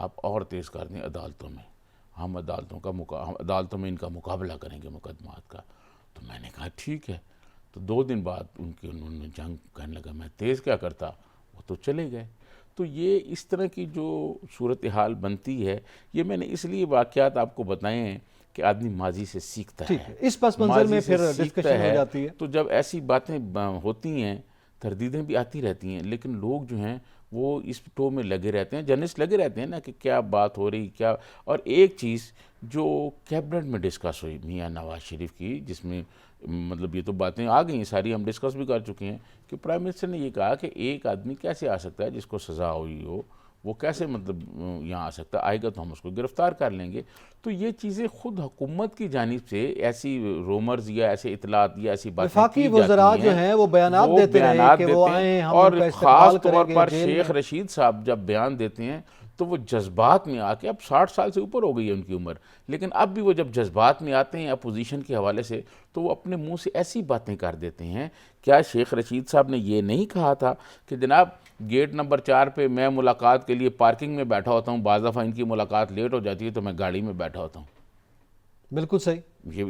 آپ اور تیز کر دیں عدالتوں میں، ہم عدالتوں میں ان کا مقابلہ کریں گے مقدمات کا. تو میں نے کہا ٹھیک ہے. تو 2 دن بعد انہوں نے جنگ کہنے لگا میں تیز کیا کرتا، وہ تو چلے گئے. تو یہ اس طرح کی جو صورتحال بنتی ہے، یہ میں نے اس لیے واقعات آپ کو بتائے ہیں کہ آدمی ماضی سے سیکھتا ہے. اس پس منظر میں پھر ڈسکشن ہو جاتی ہے. تو جب ایسی باتیں ہوتی ہیں، تردیدیں بھی آتی رہتی ہیں، لیکن لوگ جو ہیں وہ اس ٹو میں لگے رہتے ہیں، جرنلسٹ لگے رہتے ہیں نا کہ کیا بات ہو رہی کیا. اور ایک چیز جو کیبنٹ میں ڈسکس ہوئی میاں نواز شریف کی، جس میں مطلب یہ تو باتیں آ گئی ساری، ہم ڈسکس بھی کر چکے ہیں کہ پرائم منسٹر نے یہ کہا کہ ایک آدمی کیسے آ سکتا ہے جس کو سزا ہوئی ہو، وہ کیسے مطلب یہاں آ سکتا ہے، آئے گا تو ہم اس کو گرفتار کر لیں گے. تو یہ چیزیں خود حکومت کی جانب سے ایسی رومرز یا ایسے اطلاعات یا ایسی باتیں وفاقی وزراء جو ہیں وہ بیانات دیتے رہے کہ وہ آئیں ہم اور ان کا خاص استقبال طور کریں پر گے. شیخ رشید صاحب جب بیان دیتے ہیں تو وہ جذبات میں آ کے، اب 60 سال سے اوپر ہو گئی ہے ان کی عمر، لیکن اب بھی وہ جب جذبات میں آتے ہیں اپوزیشن کے حوالے سے تو وہ اپنے منہ سے ایسی باتیں کر دیتے ہیں. کیا شیخ رشید صاحب نے یہ نہیں کہا تھا کہ جناب گیٹ نمبر 4 پہ میں ملاقات کے لیے پارکنگ میں بیٹھا ہوتا ہوں، بعض دفعہ ان کی ملاقات لیٹ ہو جاتی ہے تو میں گاڑی میں بیٹھا ہوتا ہوں. بالکل صحیح.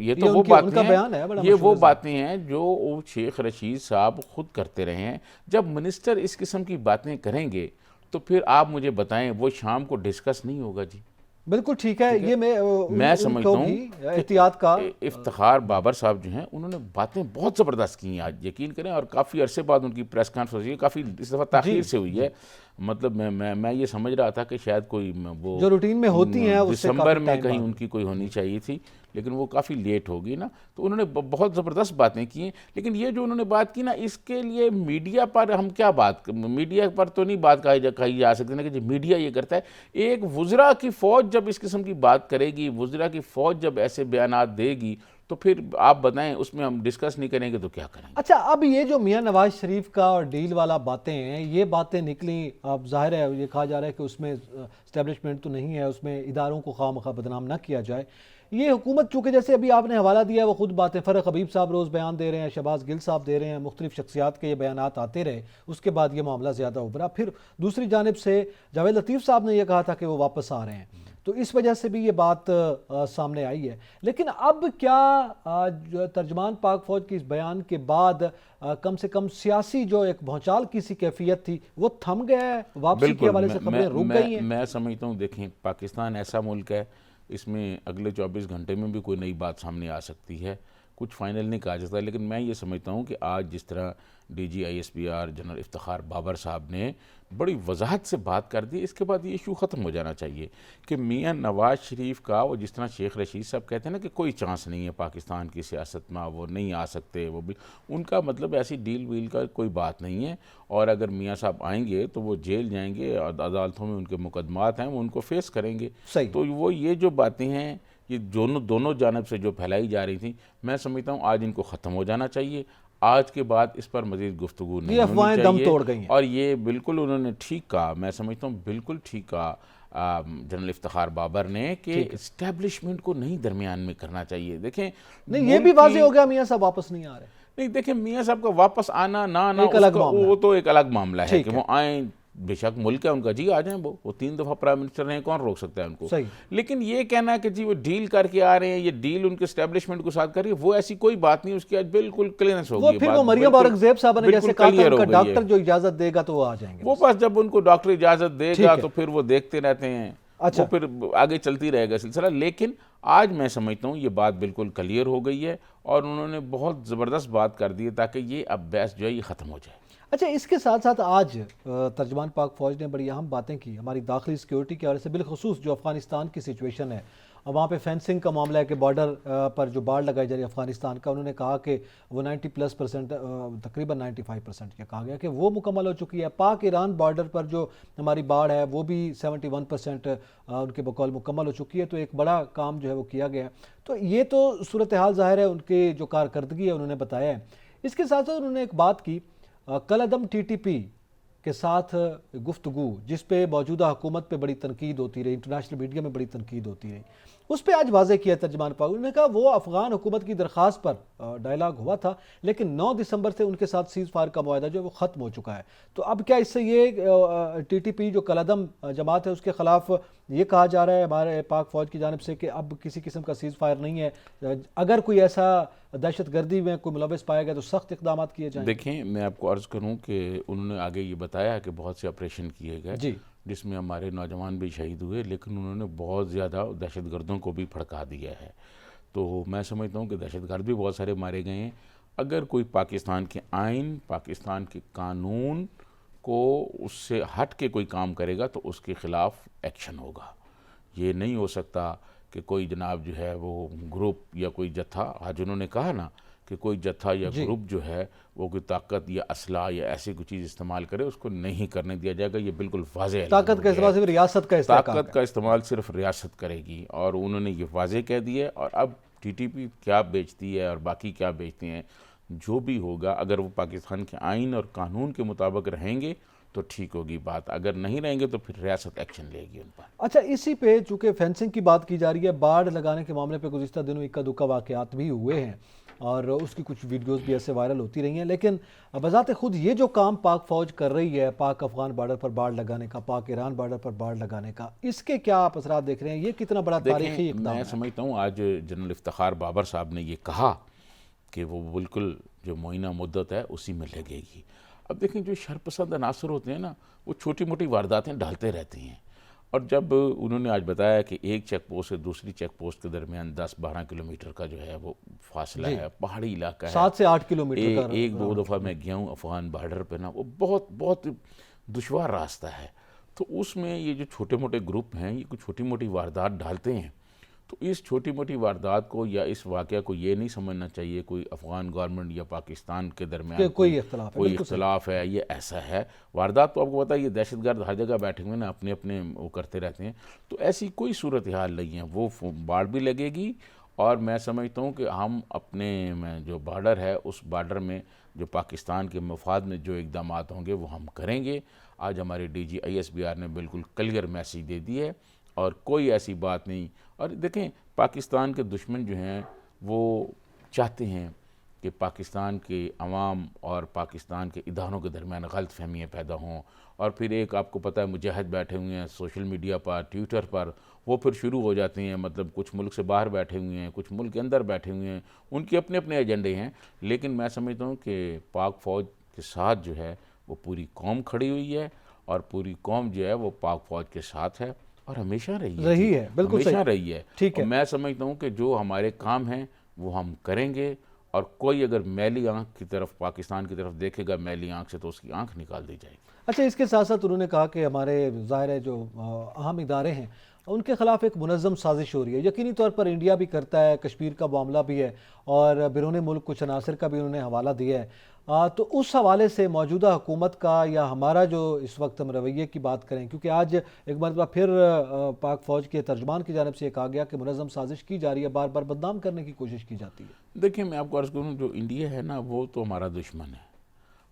یہ تو وہ باتیں ہیں، یہ وہ باتیں ہیں جو شیخ رشید صاحب خود کرتے رہے ہیں. جب منسٹر اس قسم کی باتیں کریں گے تو پھر آپ مجھے بتائیں وہ شام کو ڈسکس نہیں ہوگا. جی بالکل ٹھیک ہے. یہ میں سمجھتا ہوں احتیاط کا افتخار بابر صاحب جو ہیں انہوں نے باتیں بہت زبردست کی ہیں آج، یقین کریں، اور کافی عرصے بعد ان کی پریس کانفرنس ہوئی ہے، کافی اس دفعہ تاخیر سے ہوئی ہے. مطلب میں یہ سمجھ رہا تھا کہ شاید کوئی وہ جو روٹین میں ہوتی ہیں دسمبر میں کہیں ان کی کوئی ہونی چاہیے تھی، لیکن وہ کافی لیٹ ہوگی نا. تو انہوں نے بہت زبردست باتیں کی ہیں. لیکن یہ جو انہوں نے بات کی نا، اس کے لیے میڈیا پر ہم کیا بات، میڈیا پر تو نہیں بات کہی جا سکتی نا کہ جی میڈیا یہ کرتا ہے. ایک وزراء کی فوج جب اس قسم کی بات کرے گی، وزراء کی فوج جب ایسے بیانات دے گی تو پھر آپ بتائیں اس میں ہم ڈسکس نہیں کریں گے تو کیا کریں گے. اچھا اب یہ جو میاں نواز شریف کا اور ڈیل والا باتیں ہیں، یہ باتیں نکلیں، اب ظاہر ہے یہ کہا جا رہا ہے کہ اس میں اسٹیبلشمنٹ تو نہیں ہے، اس میں اداروں کو خواہ مخواہ بدنام نہ کیا جائے. یہ حکومت چونکہ جیسے ابھی آپ نے حوالہ دیا وہ خود باتیں، فرق حبیب صاحب روز بیان دے رہے ہیں، شہباز گل صاحب دے رہے ہیں، مختلف شخصیات کے یہ بیانات آتے رہے، اس کے بعد یہ معاملہ زیادہ ابھرا. پھر دوسری جانب سے جاوید لطیف صاحب نے یہ کہا تھا کہ وہ واپس آ رہے ہیں، تو اس وجہ سے بھی یہ بات سامنے آئی ہے. لیکن اب کیا ترجمان پاک فوج کی اس بیان کے بعد کم سے کم سیاسی جو ایک بھونچال کی سی کیفیت تھی وہ تھم گیا ہے، واپسی کے حوالے سے خبریں رک گئی ہیں؟ میں سمجھتا ہوں دیکھیں پاکستان ایسا ملک ہے، اس میں اگلے 24 گھنٹے میں بھی کوئی نئی بات سامنے آ سکتی ہے، کچھ فائنل نہیں کہا جاتا. لیکن میں یہ سمجھتا ہوں کہ آج جس طرح D G I S P R general Iftikhar Babar صاحب نے بڑی وضاحت سے بات کر دی، اس کے بعد یہ ایشو ختم ہو جانا چاہیے کہ میاں نواز شریف کا، وہ جس طرح شیخ رشید صاحب کہتے ہیں نا کہ کوئی چانس نہیں ہے پاکستان کی سیاست میں، وہ نہیں آ سکتے، وہ بھی ان کا مطلب ایسی ڈیل ویل کا کوئی بات نہیں ہے. اور اگر میاں صاحب آئیں گے تو وہ جیل جائیں گے، عدالتوں میں ان کے مقدمات ہیں، وہ ان کو فیس کریں گے. تو وہ یہ جو باتیں ہیں یہ دونوں جانب سے جو پھیلائی جا رہی تھیں، میں سمجھتا ہوں آج ان کو ختم ہو جانا چاہیے. آج کے بعد اس پر مزید گفتگو نہیں ہونی چاہیے. توڑ گئی ہیں. اور یہ بالکل انہوں نے ٹھیک کہا، میں سمجھتا ہوں بالکل ٹھیک کہا جنرل افتخار بابر نے کہ اسٹیبلشمنٹ کو نہیں درمیان میں کرنا چاہیے. دیکھیں نہیں، یہ بھی واضح ہو گیا میاں صاحب واپس نہیں آ رہے. نہیں دیکھیں میاں صاحب کا واپس آنا نہ آنا وہ تو ایک الگ معاملہ ہے کہ وہ آئیں، بے شک ملک ہے ان کا، جی آ جائیں، وہ 3 دفعہ پرائم منسٹر رہے ہیں، کون روک سکتا ہے ان کو. لیکن یہ کہنا ہے کہ جی وہ ڈیل کر کے آ رہے ہیں، یہ ڈیل ان کے اسٹیبلشمنٹ کو ساتھ کر رہی ہے، وہ ایسی کوئی بات نہیں. اس کی آج بالکل کلیئرنس ہوگی. پھر وہ مریم اورنگزیب صاحب نے جیسے کہا تھا ان کا ڈاکٹر جو اجازت دے گا تو وہ آ جائیں گے. وہ بس جب ان کو ڈاکٹر اجازت دے گا تو پھر وہ دیکھتے رہتے ہیں، وہ پھر آگے چلتی رہے گا سلسلہ. لیکن آج میں سمجھتا ہوں یہ بات بالکل کلیئر ہو گئی ہے اور انہوں نے بہت زبردست بات کر دی ہے تاکہ یہ اب بحث جو ہے یہ ختم ہو جائے. اچھا اس کے ساتھ ساتھ آج ترجمان پاک فوج نے بڑی اہم باتیں کی ہماری داخلی سیکیورٹی کے حوالے سے، بالخصوص جو افغانستان کی سچویشن ہے، وہاں پہ فینسنگ کا معاملہ ہے کہ بارڈر پر جو باڑ لگائی جا رہی ہے افغانستان کا، انہوں نے کہا کہ وہ 90+% تقریباً 95% کیا کہا گیا کہ وہ مکمل ہو چکی ہے. پاک ایران بارڈر پر جو ہماری باڑ ہے وہ بھی 71% ان کے بقول مکمل ہو چکی ہے. تو ایک بڑا کام جو ہے وہ کیا گیا ہے. تو یہ تو صورتحال ظاہر ہے ان کے جو کارکردگی ہے انہوں نے بتایا ہے. اس کے ساتھ ساتھ انہوں نے ایک بات کی، کل عدم ٹی ٹی پی کے ساتھ گفتگو جس پہ موجودہ حکومت پہ بڑی تنقید ہوتی رہی، انٹرنیشنل میڈیا میں بڑی تنقید ہوتی رہی، اس پہ آج واضح کیا ترجمان پاک. انہوں نے کہا وہ افغان حکومت کی درخواست پر ڈائلاگ ہوا تھا، لیکن 9 دسمبر سے ان کے ساتھ سیز فائر کا معاہدہ جو ہے وہ ختم ہو چکا ہے. تو اب کیا اس سے یہ ٹی ٹی پی جو کالعدم جماعت ہے اس کے خلاف یہ کہا جا رہا ہے ہمارے پاک فوج کی جانب سے کہ اب کسی قسم کا سیز فائر نہیں ہے، اگر کوئی ایسا دہشت گردی میں کوئی ملوث پایا گیا تو سخت اقدامات کیے جائیں؟ دیکھیں میں آپ کو عرض کروں کہ انہوں نے آگے یہ بتایا کہ بہت سے آپریشن کیے گئے جی جس میں ہمارے نوجوان بھی شہید ہوئے، لیکن انہوں نے بہت زیادہ دہشت گردوں کو بھی بھڑکا دیا ہے. تو میں سمجھتا ہوں کہ دہشت گرد بھی بہت سارے مارے گئے ہیں. اگر کوئی پاکستان کے آئین، پاکستان کے قانون کو اس سے ہٹ کے کوئی کام کرے گا تو اس کے خلاف ایکشن ہوگا. یہ نہیں ہو سکتا کہ کوئی جناب جو ہے وہ گروپ یا کوئی جتھا، آج انہوں نے کہا نا کہ کوئی جتھا یا گروپ جو ہے وہ کوئی طاقت یا اسلحہ یا ایسی کوئی چیز استعمال کرے، اس کو نہیں کرنے دیا جائے گا. یہ بالکل واضح ہے. طاقت کا استعمال صرف ریاست کا استحکام طاقت کا استعمال صرف ریاست کرے گی، اور انہوں نے یہ واضح کہہ دیا ہے. اور اب ٹی ٹی پی کیا بیچتی ہے اور باقی کیا بیچتے ہیں، جو بھی ہوگا اگر وہ پاکستان کے آئین اور قانون کے مطابق رہیں گے تو ٹھیک ہوگی بات، اگر نہیں رہیں گے تو پھر ریاست ایکشن لے گی ان پر. اچھا، اسی پہ چونکہ فینسنگ کی بات کی جا رہی ہے، باڑ لگانے کے معاملے پہ گزشتہ دنوں اکا دکا واقعات بھی ہوئے ہیں اور اس کی کچھ ویڈیوز بھی ایسے وائرل ہوتی رہی ہیں، لیکن بذات خود یہ جو کام پاک فوج کر رہی ہے پاک افغان بارڈر پر باڑ لگانے کا، پاک ایران بارڈر پر باڑ لگانے کا، اس کے کیا آپ اثرات دیکھ رہے ہیں؟ یہ کتنا بڑا تاریخی اقدام میں ہے؟ سمجھتا ہوں آج جنرل افتخار بابر صاحب نے یہ کہا کہ وہ بالکل جو معینہ مدت ہے اسی میں لگے گی. اب دیکھیں جو شرپسند عناصر ہوتے ہیں نا، وہ چھوٹی موٹی وارداتیں ڈالتے رہتے ہیں، اور جب انہوں نے آج بتایا کہ ایک چیک پوسٹ سے دوسری چیک پوسٹ کے درمیان 10-12 کلومیٹر کا جو ہے وہ فاصلہ ہے، پہاڑی علاقہ ہے، 7 سے 8 کلومیٹر کا. ایک دو دفعہ میں گیا ہوں افغان بارڈر پہ نا، وہ بہت بہت دشوار راستہ ہے. تو اس میں یہ جو چھوٹے موٹے گروپ ہیں یہ کچھ چھوٹی موٹی واردات ڈالتے ہیں. تو اس چھوٹی موٹی واردات کو یا اس واقعہ کو یہ نہیں سمجھنا چاہیے کوئی افغان گورنمنٹ یا پاکستان کے درمیان کوئی اختلاف ہے، یہ ایسا ہے. واردات تو آپ کو پتہ ہے یہ دہشت گرد ہر جگہ بیٹھے ہوئے نا، اپنے اپنے وہ کرتے رہتے ہیں. تو ایسی کوئی صورتحال نہیں ہے. وہ باڑ بھی لگے گی، اور میں سمجھتا ہوں کہ ہم اپنے جو بارڈر ہے اس بارڈر میں جو پاکستان کے مفاد میں جو اقدامات ہوں گے وہ ہم کریں گے. آج ہمارے ڈی جی ISBR نے بالکل کلیئر میسیج دے دی ہے، اور کوئی ایسی بات نہیں. اور دیکھیں پاکستان کے دشمن جو ہیں وہ چاہتے ہیں کہ پاکستان کے عوام اور پاکستان کے اداروں کے درمیان غلط فہمیاں پیدا ہوں، اور پھر ایک آپ کو پتہ ہے مجاہد بیٹھے ہوئے ہیں سوشل میڈیا پر، ٹویٹر پر، وہ پھر شروع ہو جاتے ہیں. مطلب کچھ ملک سے باہر بیٹھے ہوئے ہیں، کچھ ملک کے اندر بیٹھے ہوئے ہیں، ان کے اپنے اپنے ایجنڈے ہیں. لیکن میں سمجھتا ہوں کہ پاک فوج کے ساتھ جو ہے وہ پوری قوم کھڑی ہوئی ہے، اور پوری قوم جو ہے وہ پاک فوج کے ساتھ ہے، اور ہمیشہ رہی ہے. بالکل ہمیشہ رہی ہے. ٹھیک ہے. اور میں سمجھتا ہوں کہ جو ہمارے کام ہیں وہ ہم کریں گے، اور کوئی اگر میلی آنکھ کی طرف پاکستان کی طرف دیکھے گا میلی آنکھ سے تو اس کی آنکھ نکال دی جائے گی. اچھا، اس کے ساتھ ساتھ انہوں نے کہا کہ ہمارے ظاہر ہے جو اہم ادارے ہیں ان کے خلاف ایک منظم سازش ہو رہی ہے. یقینی طور پر انڈیا بھی کرتا ہے، کشمیر کا معاملہ بھی ہے، اور بیرون ملک کچھ عناصر کا بھی انہوں نے حوالہ دیا ہے. تو اس حوالے سے موجودہ حکومت کا یا ہمارا جو اس وقت ہم رویے کی بات کریں، کیونکہ آج ایک مرتبہ پھر پاک فوج کے ترجمان کی جانب سے یہ کہا گیا کہ منظم سازش کی جا رہی ہے، بار بار بدنام کرنے کی کوشش کی جاتی ہے. دیکھیں میں آپ کو عرض کروں، جو انڈیا ہے نا وہ تو ہمارا دشمن ہے.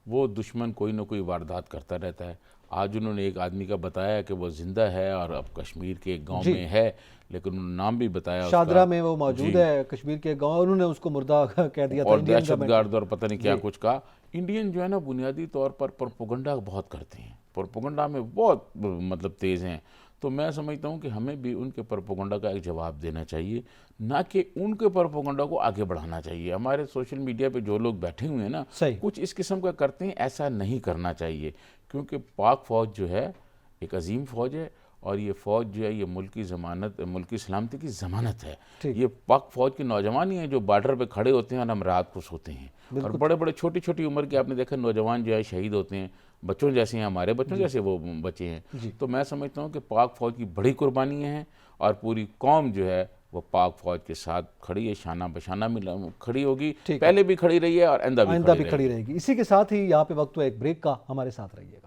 وہ دشمن کوئی نہ کوئی واردات کرتا رہتا ہے. آج انہوں نے ایک آدمی کا بتایا کہ وہ زندہ ہے اور اب کشمیر کے ایک گاؤں میں ہے، لیکن انہوں نے نام بھی بتایا اس کا، شادرہ میں وہ موجود ہے کشمیر کے گاؤں، انہوں نے اس کو مردہ کہہ دیا تھا. اور دہشت گرد اور پتہ نہیں کیا کچھ کہا. انڈین جو ہے نا بنیادی طور پر پروپیگنڈا بہت کرتے ہیں، پروپیگنڈا میں بہت مطلب تیز ہیں. تو میں سمجھتا ہوں کہ ہمیں بھی ان کے پروپیگنڈا کا ایک جواب دینا چاہیے، نہ کہ ان کے پروپیگنڈا کو آگے بڑھانا چاہیے. ہمارے سوشل میڈیا پہ جو لوگ بیٹھے ہوئے ہیں نا کچھ اس قسم کا کرتے ہیں، ایسا نہیں کرنا چاہیے. کیونکہ پاک فوج جو ہے ایک عظیم فوج ہے، اور یہ فوج جو ہے یہ ملکی ضمانت، ملکی سلامتی کی ضمانت ہے. یہ پاک فوج کے نوجوان ہی ہیں جو بارڈر پہ کھڑے ہوتے ہیں اور ہم رات کو سوتے ہیں، اور بڑے بڑے چھوٹی چھوٹی عمر کے آپ نے دیکھا نوجوان جو ہے شہید ہوتے ہیں، بچوں جیسے ہیں، ہمارے بچوں جیسے وہ بچے ہیں. تو میں سمجھتا ہوں کہ پاک فوج کی بڑی قربانیاں ہیں، اور پوری قوم جو ہے وہ پاک فوج کے ساتھ کھڑی ہے، شانہ بشانہ کھڑی ہوگی. پہلے بھی کھڑی رہی ہے اور آئندہ بھی کھڑی رہے گی. اسی کے ساتھ ہی یہاں پہ وقت ہوا ایک بریک کا، ہمارے ساتھ رہیے گا.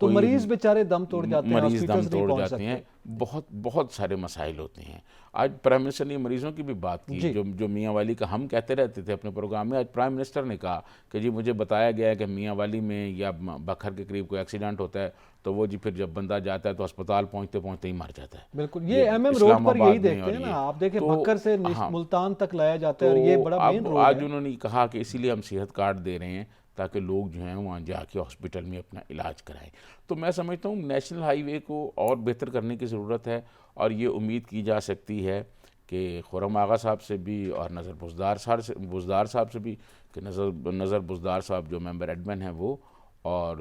تو مریض بیچارے دم توڑ جاتے ہیں، مریض دم ہاسپٹلز نہیں توڑ پہنچ جاتے ہیں، سکتے۔ بہت سارے مسائل ہوتے ہیں۔ آج پرائم منسٹر نے مریضوں کی بھی بات کی، جو میاں والی کا ہم کہتے رہتے تھے اپنے پروگرام میں، آج پرائم منسٹر نے کہا کہ جی مجھے بتایا گیا ہے کہ میاں والی میں یا بکھر کے قریب کوئی ایکسیڈنٹ ہوتا ہے تو وہ جی پھر جب بندہ جاتا ہے تو اسپتال پہنچتے پہنچتے ہی مر جاتا ہے۔ بالکل، یہ ایم ایم روڈ پر یہی دیکھتے ہیں نا آپ، دیکھیں بکر سے ملتان تک لایا جاتا ہے اور یہ بڑا مین روڈ ہے۔ آج انہوں نے کہا کہ اسی لیے ہم صحت کارڈ دے رہے ہیں تاکہ لوگ جو ہیں وہاں جا کے ہاسپٹل میں اپنا علاج کرائیں۔ تو میں سمجھتا ہوں نیشنل ہائی وے کو اور بہتر کرنے کی ضرورت ہے، اور یہ امید کی جا سکتی ہے کہ خرم آغا صاحب سے بھی اور نظر بزدار صاحب سے بھی، کہ نظر بزدار صاحب جو ممبر ایڈمن ہیں وہ، اور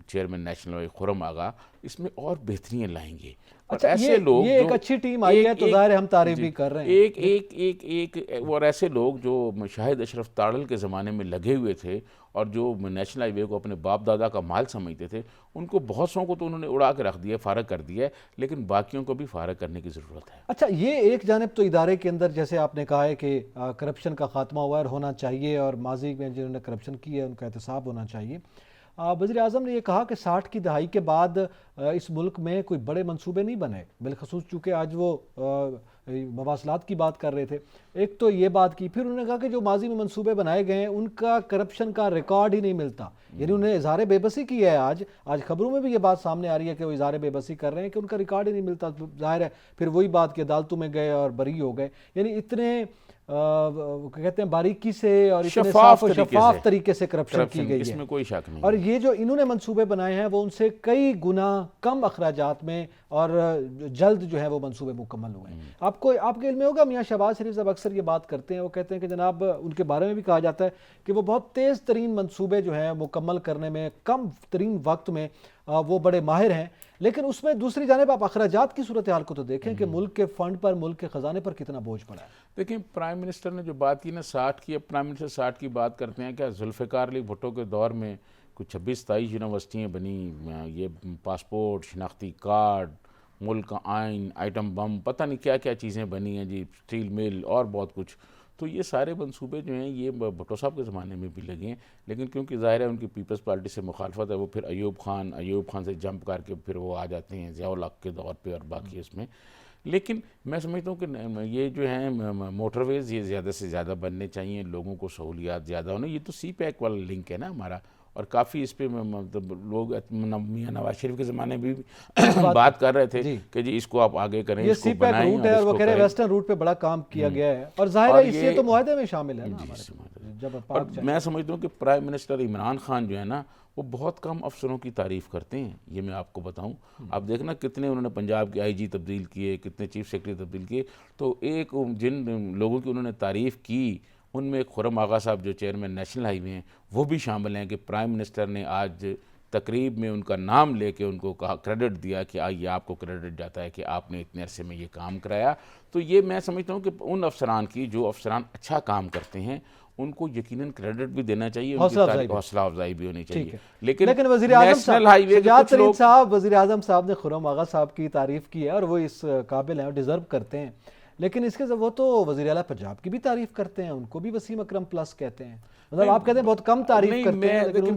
چیئرمین نیشنل ہائی وے خرم آغا اس میں اور بہتریاں لائیں گے۔ اور ایسے لوگ یہ ایک اچھی ٹیم آئی ہے تو ظاہر ہم تعریف بھی کر رہے ہیں۔ اور ایسے لوگ جو شاہد اشرف تاڑل کے زمانے میں لگے ہوئے تھے اور جو نیشنل ہائی وے کو اپنے باپ دادا کا مال سمجھتے تھے، ان کو بہت سو کو تو انہوں نے اڑا کے رکھ دیا، فارغ کر دیا ہے، لیکن باقیوں کو بھی فارغ کرنے کی ضرورت ہے۔ اچھا، یہ ایک جانب تو ادارے کے اندر جیسے آپ نے کہا ہے کہ کرپشن کا خاتمہ ہوا ہونا چاہیے، اور ماضی میں جنہوں نے کرپشن کی ہے ان کا احتساب ہونا چاہیے۔ وزیر اعظم نے یہ کہا کہ 60 کی دہائی کے بعد اس ملک میں کوئی بڑے منصوبے نہیں بنے، بالخصوص چونکہ آج وہ مواصلات کی بات کر رہے تھے، ایک تو یہ بات کی، پھر انہوں نے کہا کہ جو ماضی میں منصوبے بنائے گئے ہیں ان کا کرپشن کا ریکارڈ ہی نہیں ملتا، یعنی انہیں اظہار بے بسی کی ہے۔ آج خبروں میں بھی یہ بات سامنے آ رہی ہے کہ وہ اظہار بے بسی کر رہے ہیں کہ ان کا ریکارڈ ہی نہیں ملتا۔ ظاہر ہے پھر وہی بات کہ عدالتوں میں گئے اور بری ہو گئے، یعنی اتنے کہتے ہیں باریکی سے اور اتنے صاف و شفاف طریقے سے کرپشن کی گئی ہے، اس میں کوئی شک نہیں۔ اور یہ جو انہوں نے منصوبے بنائے ہیں وہ ان سے کئی گنا کم اخراجات میں اور جلد جو ہے وہ منصوبے مکمل ہوئے ہیں۔ آپ کے علم میں ہوگا میاں شہباز شریف صاحب اکثر یہ بات کرتے ہیں، وہ کہتے ہیں کہ جناب ان کے بارے میں بھی کہا جاتا ہے کہ وہ بہت تیز ترین منصوبے جو ہیں مکمل کرنے میں کم ترین وقت میں وہ بڑے ماہر ہیں، لیکن اس میں دوسری جانب آپ اخراجات کی صورتحال کو تو دیکھیں کہ ملک کے فنڈ پر، ملک کے خزانے پر کتنا بوجھ پڑا ہے۔ دیکھیں پرائم منسٹر نے جو بات کی نا 60 کی، اب پرائم منسٹر 60 کی بات کرتے ہیں، کیا ذوالفقار علی بھٹو کے دور میں کچھ 26-27 یونیورسٹیاں بنی، یہ پاسپورٹ، شناختی کارڈ، ملک کا آئین، آئٹم بم، پتہ نہیں کیا کیا چیزیں بنی ہیں جی، اسٹیل مل اور بہت کچھ۔ تو یہ سارے منصوبے جو ہیں یہ بھٹو صاحب کے زمانے میں بھی لگے ہیں، لیکن کیونکہ ظاہر ہے ان کی پیپلز پارٹی سے مخالفت ہے، وہ پھر ایوب خان سے جمپ کر کے پھر وہ آ جاتے ہیں ضیاء الحق کے دور پہ اور باقی اس میں۔ لیکن میں سمجھتا ہوں کہ یہ جو ہیں موٹر ویز یہ زیادہ سے زیادہ بننے چاہیے، لوگوں کو سہولیات زیادہ ہونے۔ یہ تو سی پیک والا لنک ہے نا ہمارا، اور کافی اس پہ مطلب لوگ میاں نواز شریف کے زمانے میں بھی بات کر رہے تھے کہ جی اس کو آپ آگے کریں، یہ اس کو سی پیک بنائیں، روٹ ہے اور وہ کہہ رہے ہیں ویسٹرن روٹ پہ بڑا کام کیا گیا ہے، اور ظاہر ہے اس سے تو معاہدے میں شامل ہے نا۔ میں سمجھتا ہوں کہ پرائم منسٹر عمران خان جو ہے نا وہ بہت کم افسروں کی تعریف کرتے ہیں، یہ میں آپ کو بتاؤں۔ آپ دیکھنا کتنے انہوں نے پنجاب کے آئی جی تبدیل کیے، کتنے چیف سیکرٹری تبدیل کیے، تو ایک جن لوگوں کی انہوں نے تعریف کی ان میں ایک خرم آغا صاحب جو چیئرمین نیشنل ہائی وے ہیں وہ بھی شامل ہیں، کہ پرائم منسٹر نے آج تقریب میں ان کا نام لے کے ان کو کہا، کریڈٹ دیا کہ آئیے آپ کو کریڈٹ جاتا ہے کہ آپ نے اتنے عرصے میں یہ کام کرایا۔ تو یہ میں سمجھتا ہوں کہ ان افسران کی جو افسران اچھا کام کرتے ہیں ان کو یقیناً کریڈٹ بھی دینا چاہیے، حوصلہ افزائی بھی ہونی چاہیے۔ لیکن وزیر اعظم صاحب نے خرم آغا صاحب کی تعریف کی ہے اور وہ اس قابل ہیں اور ڈیزرو کرتے ہیں، لیکن اس کے وہ تو وزیر اعلیٰ پنجاب کی بھی تعریف کرتے ہیں، ان کو بھی وسیم اکرم پلس کہتے ہیں، مطلب آپ کہتے ہیں بہت کم تعریف کرتے ہیں، لیکن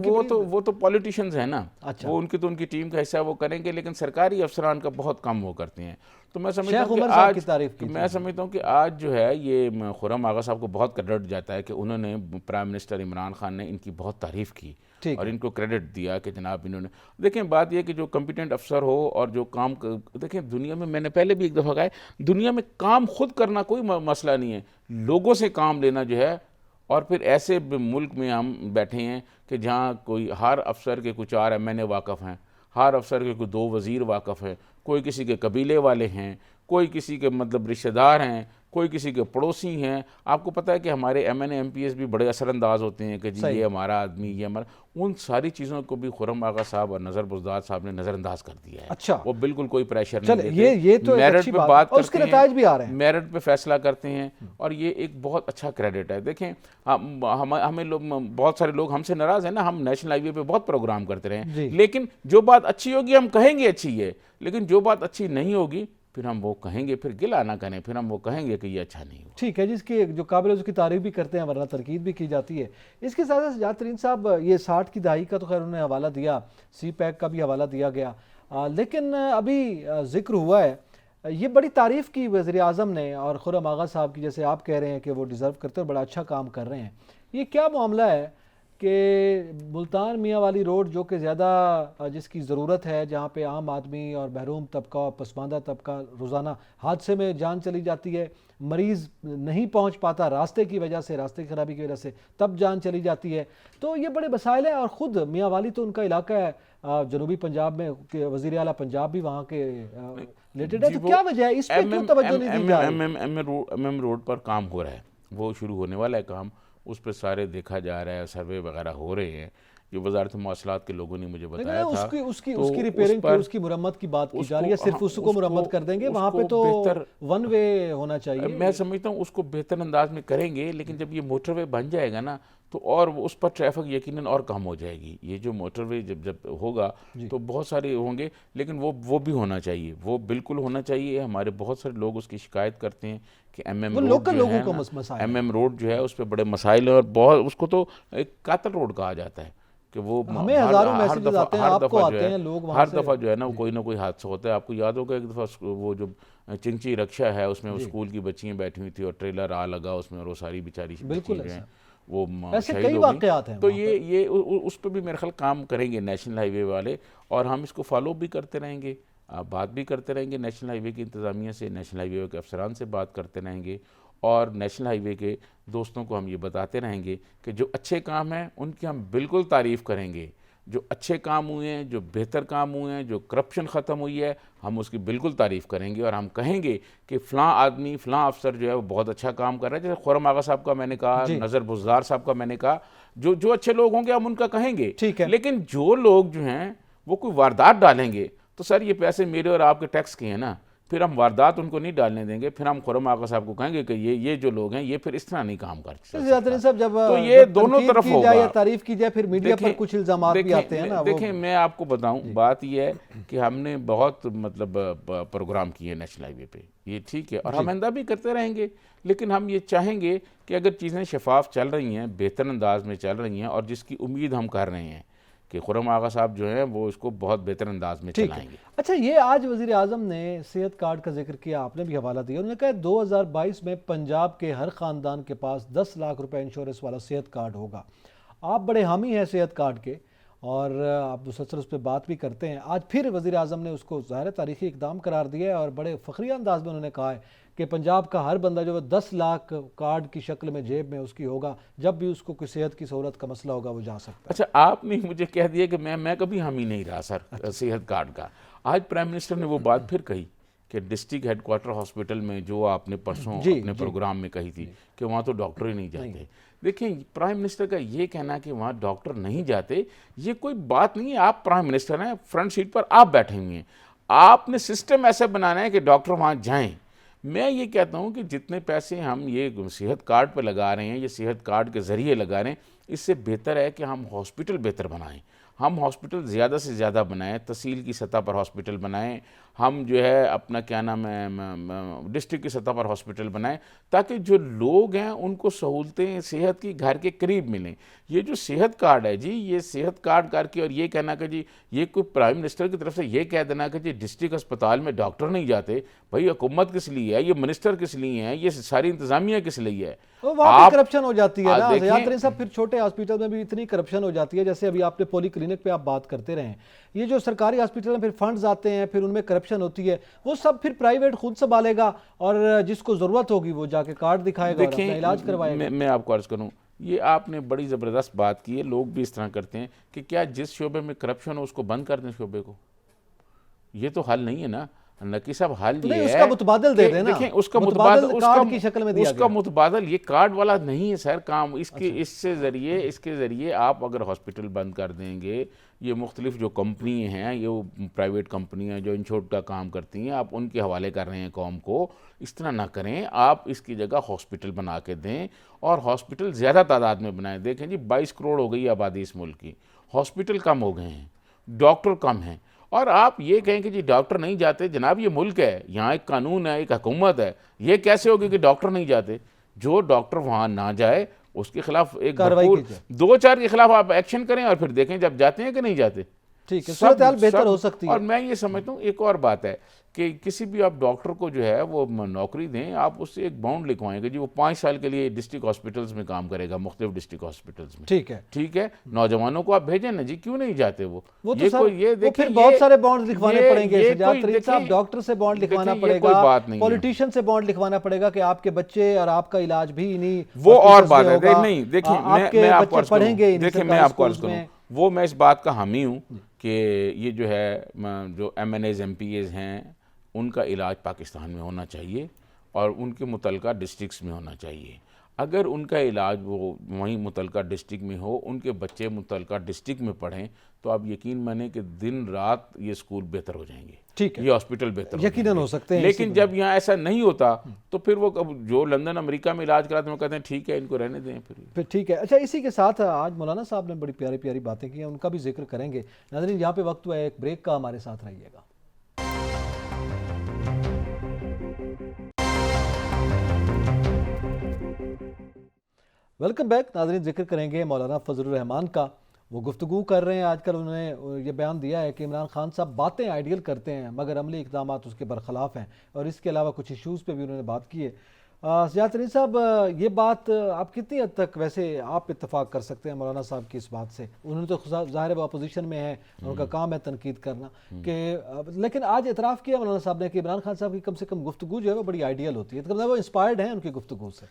وہ تو پولیٹیشنز ہیں نا، وہ ان کی ٹیم کا حصہ وہ کریں گے، لیکن سرکاری افسران کا بہت کم وہ کرتے ہیں۔ تو میں سمجھتا ہوں کہ آج جو ہے یہ خرم آغا صاحب کو بہت کریڈٹ جاتا ہے کہ انہوں نے پرائم منسٹر عمران خان نے ان کی بہت تعریف کی اور ان کو کریڈٹ دیا کہ جناب انہوں نے۔ دیکھیں بات یہ کہ جو کمپیٹنٹ افسر ہو اور جو کام، دیکھیں دنیا میں نے پہلے بھی ایک دفعہ کہا ہے، دنیا میں کام خود کرنا کوئی مسئلہ نہیں ہے، لوگوں سے کام لینا جو ہے۔ اور پھر ایسے ملک میں ہم بیٹھے ہیں کہ جہاں کوئی ہر افسر کے کچھ 4 MNA واقف ہیں، ہر افسر کے کوئی 2 وزیر واقف ہیں، کوئی کسی کے قبیلے والے ہیں، کوئی کسی کے مطلب رشتہ دار ہیں، کوئی کسی کے پڑوسی ہیں۔ آپ کو پتہ ہے کہ ہمارے MNA MPs بھی بڑے اثر انداز ہوتے ہیں کہ جی یہ ہمارا آدمی، یہ ہمارا، ان ساری چیزوں کو بھی خرم آغا صاحب اور نظر بزدار صاحب نے نظر انداز کر دیا ہے۔ اچھا، وہ بالکل کوئی پریشر نہیں دیتے، یہ تو میرٹ پہ بات اور اس کے نتائج بھی آ رہے ہیں، میرٹ پہ فیصلہ کرتے ہیں، اور یہ ایک بہت اچھا کریڈٹ ہے۔ دیکھیں ہمیں لوگ، بہت سارے لوگ ہم سے ناراض ہیں نا، ہم نیشنل ہائی وے پہ بہت پروگرام کرتے رہے ہیں، لیکن جو بات اچھی ہوگی ہم کہیں گے اچھی ہے، لیکن جو بات اچھی نہیں ہوگی پھر ہم وہ کہیں گے، پھر گلا نہ کریں، پھر ہم وہ کہیں گے کہ یہ اچھا نہیں ہوا۔ ٹھیک ہے، جس کی جو قابل اس کی تعریف بھی کرتے ہیں ورنہ تنقید بھی کی جاتی ہے۔ اس کے ساتھ سجاد ترین صاحب، یہ 60 کی دہائی کا تو خیر انہوں نے حوالہ دیا، سی پیک کا بھی حوالہ دیا گیا، لیکن ابھی ذکر ہوا ہے، یہ بڑی تعریف کی وزیر اعظم نے اور خرم آغا صاحب کی، جیسے آپ کہہ رہے ہیں کہ وہ ڈیزرو کرتے ہیں، بڑا اچھا کام کر رہے ہیں۔ یہ کیا معاملہ ہے کہ ملتان میاں والی روڈ جو کہ زیادہ جس کی ضرورت ہے، جہاں پہ عام آدمی اور محروم طبقہ اور پسماندہ طبقہ روزانہ حادثے میں جان چلی جاتی ہے، مریض نہیں پہنچ پاتا راستے کی وجہ سے، راستے کی خرابی کی وجہ سے تب جان چلی جاتی ہے، تو یہ بڑے مسائل ہیں۔ اور خود میاں والی تو ان کا علاقہ ہے جنوبی پنجاب میں، وزیر اعلیٰ پنجاب بھی وہاں کے ریلیٹڈ ہے، تو کیا وجہ ہے اس پہ کیوں توجہ نہیں دی جا رہی؟ ایم ایم روڈ پر کام ہو رہا ہے، وہ شروع ہونے والا ہے کام، اس پہ سارے دیکھا جا رہا ہے، سروے وغیرہ ہو رہے ہیں، جو وزارت مواصلات کے لوگوں نے مجھے بتایا تھا۔ اس کی ریپیئرنگ کی، اس کی مرمت کی بات کی جا رہی ہے، صرف اس کو مرمت کر دیں گے، وہاں پہ تو ون وے ہونا چاہیے۔ میں سمجھتا ہوں اس کو بہتر انداز میں کریں گے، لیکن جب یہ موٹر وے بن جائے گا نا تو اور اس پر ٹریفک یقیناً اور کم ہو جائے گی۔ یہ جو موٹر وے جب ہوگا تو بہت سارے ہوں گے، لیکن وہ بھی ہونا چاہیے، وہ بالکل ہونا چاہیے۔ ہمارے بہت سارے لوگ اس کی شکایت کرتے ہیں کہ ایم ایم روڈ جو ہے اس پہ بڑے مسائل ہیں، اور بہت اس کو تو ایک قاتل روڈ کہا جاتا ہے کہ وہ ہمیں ہزاروں میسیجز آتے ہیں، آپ کو آتے ہیں لوگ وہاں سے، ہر دفعہ جو ہے نا کوئی نہ کوئی حادثہ ہوتا ہے۔ آپ کو یاد ہوگا ایک دفعہ وہ جو چنچی رکشا ہے اس میں اسکول کی بچیاں بیٹھی ہوئی تھی اور ٹریلر آ لگا اس میں، اور وہ ساری بیچاری وہ شہید ہو گئی۔ تو یہ اس پہ بھی میرے خیال کام کریں گے نیشنل ہائی وے والے، اور ہم اس کو فالو بھی کرتے رہیں گے، بات بھی کرتے رہیں گے نیشنل ہائی وے کی انتظامیہ سے، نیشنل ہائی وے کے افسران سے بات کرتے رہیں گے، اور نیشنل ہائی وے کے دوستوں کو ہم یہ بتاتے رہیں گے کہ جو اچھے کام ہیں ان کی ہم بالکل تعریف کریں گے، جو اچھے کام ہوئے ہیں، جو بہتر کام ہوئے ہیں، جو کرپشن ختم ہوئی ہے، ہم اس کی بالکل تعریف کریں گے، اور ہم کہیں گے کہ فلاں آدمی، فلاں افسر جو ہے وہ بہت اچھا کام کر رہا ہے۔ جیسے خرم آغا صاحب کا میں نے کہا، نظر بزدار صاحب کا میں نے کہا، جو اچھے لوگ ہوں گے ہم ان کا کہیں گے، لیکن جو لوگ جو ہیں وہ کوئی واردات ڈالیں گے تو سر یہ پیسے میرے اور آپ کے ٹیکس کے ہیں نا، پھر ہم واردات ان کو نہیں ڈالنے دیں گے، پھر ہم خرم آغا صاحب کو کہیں گے کہ یہ جو لوگ ہیں یہ پھر اس طرح نہیں کام کرتے۔ تو یہ دونوں طرف ہوگا، یا تعریف کی جائے پھر میڈیا پر کچھ الزامات بھی آتے ہیں نا۔ دیکھیں میں آپ کو بتاؤں، بات یہ ہے کہ ہم نے بہت مطلب پروگرام کیے نیشنل ہائی وے پہ، یہ ٹھیک ہے، اور ہم آئندہ بھی کرتے رہیں گے، لیکن ہم یہ چاہیں گے کہ اگر چیزیں شفاف چل رہی ہیں، بہتر انداز میں چل رہی ہیں، اور جس کی امید ہم کر رہے ہیں کہ خرم آغا صاحب جو ہیں وہ اس کو بہت بہتر انداز میں چلائیں گے۔ اچھا، یہ آج وزیر اعظم نے صحت کارڈ کا ذکر کیا، آپ نے بھی حوالہ دیا، انہوں نے کہا 2022 میں پنجاب کے ہر خاندان کے پاس 10 لاکھ روپے انشورنس والا صحت کارڈ ہوگا۔ آپ بڑے حامی ہیں صحت کارڈ کے، اور آپ مسلسل اس پہ بات بھی کرتے ہیں۔ آج پھر وزیر اعظم نے اس کو ظاہر تاریخی اقدام قرار دیا ہے، اور بڑے فخریہ انداز میں انہوں نے کہا ہے کہ پنجاب کا ہر بندہ جو 10 لاکھ کارڈ کی شکل میں جیب میں اس کی ہوگا، جب بھی اس کو کوئی صحت کی سہولت کا مسئلہ ہوگا وہ جا سکتا ہے۔ اچھا، آپ نے مجھے کہہ دیا کہ میں کبھی حامی نہیں رہا سر صحت کارڈ کا۔ آج پرائم منسٹر نے وہ بات پھر کہی کہ ڈسٹرکٹ ہیڈ کوارٹر ہاسپٹل میں جو آپ نے پرسوں اپنے پروگرام میں کہی تھی کہ وہاں تو ڈاکٹر ہی نہیں جاتے۔ دیکھیں، پرائم منسٹر کا یہ کہنا کہ وہاں ڈاکٹر نہیں جاتے، یہ کوئی بات نہیں ہے۔ آپ پرائم منسٹر ہیں، فرنٹ سیٹ پر آپ بیٹھے ہوئے ہیں، آپ نے سسٹم ایسا بنانا ہے کہ ڈاکٹر وہاں جائیں۔ میں یہ کہتا ہوں کہ جتنے پیسے ہم یہ صحت کارڈ پہ لگا رہے ہیں، یہ صحت کارڈ کے ذریعے لگا رہے ہیں، اس سے بہتر ہے کہ ہم ہاسپٹل بہتر بنائیں، ہم ہاسپٹل زیادہ سے زیادہ بنائیں، تحصیل کی سطح پر ہاسپٹل بنائیں، ہم جو ہے اپنا کیا نام ہے ڈسٹرکٹ کی سطح پر ہاسپٹل بنائیں، تاکہ جو لوگ ہیں ان کو سہولتیں صحت کی گھر کے قریب ملیں۔ یہ جو صحت کارڈ ہے جی، یہ صحت کارڈ کر کے اور یہ کہنا کہ جی یہ کوئی پرائم منسٹر کی طرف سے یہ کہہ دینا کہ جی ڈسٹرکٹ اسپتال میں ڈاکٹر نہیں جاتے، بھائی حکومت کس لیے ہے، یہ منسٹر کس لیے ہیں، یہ ساری انتظامیہ کس لیے ہے؟ وہاں پہ کرپشن ہو جاتی ہے نا سجاد ترین صاحب، پھر چھوٹے ہاسپٹل میں بھی اتنی کرپشن ہو جاتی ہے، جیسے ابھی آپ نے پولی کلینک پہ آپ بات کرتے رہے ہیں، یہ جو سرکاری ہاسپٹل میں پھر فنڈز آتے ہیں، پھر ان میں کرپشن ہوتی ہے، وہ سب پھر پرائیویٹ خود سنبھالے گا، اور جس کو ضرورت ہوگی وہ جا کے کارڈ دکھائے گا اور اپنا علاج کروائے گا۔ میں آپ کو عرض کروں، یہ آپ نے بڑی زبردست بات کی ہے، لوگ بھی اس طرح کرتے ہیں کہ کیا جس شعبے میں کرپشن ہو اس کو بند کر دیں شعبے کو، یہ تو حل نہیں ہے نا۔ نقی صاحب حل یہ ہے، اس کا متبادل دے دینا، دیکھیں اس کا متبادل یہ کارڈ والا نہیں ہے سر کام، اس کے ذریعے آپ اگر ہاسپٹل بند کر دیں گے، یہ مختلف جو کمپنی ہیں، یہ پرائیویٹ کمپنیاں جو انشورٹ کا کام کرتی ہیں، آپ ان کے حوالے کر رہے ہیں قوم کو، اس طرح نہ کریں، آپ اس کی جگہ ہاسپٹل بنا کے دیں، اور ہاسپٹل زیادہ تعداد میں بنائیں۔ دیکھیں جی 22 کروڑ ہو گئی آبادی اس ملک کی، ہاسپٹل کم ہو گئے ہیں، ڈاکٹر کم ہیں، اور آپ یہ کہیں کہ جی ڈاکٹر نہیں جاتے، جناب یہ ملک ہے، یہاں ایک قانون ہے، ایک حکومت ہے، یہ کیسے ہوگی کہ ڈاکٹر نہیں جاتے؟ جو ڈاکٹر وہاں نہ جائے اس کے خلاف ایک کارروائی بھرپور کی جائے۔ 2-4 کے خلاف آپ ایکشن کریں اور پھر دیکھیں جب جاتے ہیں کہ نہیں جاتے۔ ٹھیک ہے، صورتحال بہتر ہو سکتی ہے۔ اور میں یہ سمجھتا ہوں ایک اور بات ہے کہ کسی بھی آپ ڈاکٹر کو جو ہے وہ نوکری دیں، آپ اس سے ایک باؤنڈ لکھوائیں گے جی وہ 5 سال کے لیے ڈسٹرکٹ ہاسپٹلز میں کام کرے گا، مختلف ڈسٹرکٹ ہاسپٹلز میں، ٹھیک ہے، ٹھیک ہے، نوجوانوں کو آپ بھیجیں نا جی، کیوں نہیں جاتے وہ؟ وہ تو یہ سر کوئی یہ وہ دیکھیں پھر بہت یہ- سارے بانڈ لکھوانے یہ- پڑیں گے یہ سجاد کوئی ترین صاحب، دیکھیں- ڈاکٹر سے بانڈ لکھوانا دیکھیں، یہ پڑے کوئی گا، بات نہیں ہے۔ پولیٹیشین سے بانڈ لکھوانا پڑے گا کہ آپ کے بچے اور آپ کا علاج بھی انہی وہ اور ہاسپٹلز بات میں ہے، ہوگا، نہیں دیکھیں آپ کے میں آپ کو بچے عرض کروں، پڑھیں گے انہی دیکھیں میں سرکاری آپ کو عرض سکولز کروں، میں۔ وہ میں اس بات کا حامی ہوں کہ یہ جو ہے جو MNAs MPAs ہیں ان کا علاج پاکستان میں ہونا چاہیے اور ان کے متعلقہ ڈسٹرکٹس میں ہونا چاہیے۔ اگر ان کا علاج وہ وہیں متعلقہ ڈسٹرکٹ میں ہو، ان کے بچے متعلقہ ڈسٹرکٹ میں پڑھیں، تو آپ یقین مانیں کہ دن رات یہ اسکول بہتر ہو جائیں گے، ٹھیک ہے، یہ ہاسپٹل بہتر ہو جائیں یقیناً گے۔ ہو سکتے ہیں۔ لیکن جب یہاں ایسا نہیں ہوتا تو پھر وہ جو لندن امریکہ میں علاج کراتے ہیں وہ کہتے ہیں ٹھیک ہے ان کو رہنے دیں پھر ٹھیک ہے۔ اچھا، اسی کے ساتھ آج مولانا صاحب نے بڑی پیاری پیاری باتیں کی ہیں، ان کا بھی ذکر کریں گے۔ ناظرین یہاں پہ وقت ہوا ہے ایک بریک کا، ہمارے ساتھ رہیے گا۔ ویلکم بیک ناظرین، ذکر کریں گے مولانا فضل الرحمان کا۔ وہ گفتگو کر رہے ہیں، آج کل انہوں نے یہ بیان دیا ہے کہ عمران خان صاحب باتیں آئیڈیل کرتے ہیں مگر عملی اقدامات اس کے برخلاف ہیں، اور اس کے علاوہ کچھ ایشوز پہ بھی انہوں نے بات کی ہے۔ سجاد ترین صاحب، یہ بات آپ کتنی حد تک ویسے آپ اتفاق کر سکتے ہیں مولانا صاحب کی اس بات سے؟ انہوں نے تو ظاہر ہے وہ اپوزیشن میں ہیں، ان کا کام ہے تنقید کرنا، کہ لیکن آج اعتراف کیا مولانا صاحب نے کہ عمران خان صاحب کی کم سے کم گفتگو جو ہے وہ بڑی آئیڈیل ہوتی ہے، تو وہ انسپائرڈ ہیں ان کی گفتگو سے۔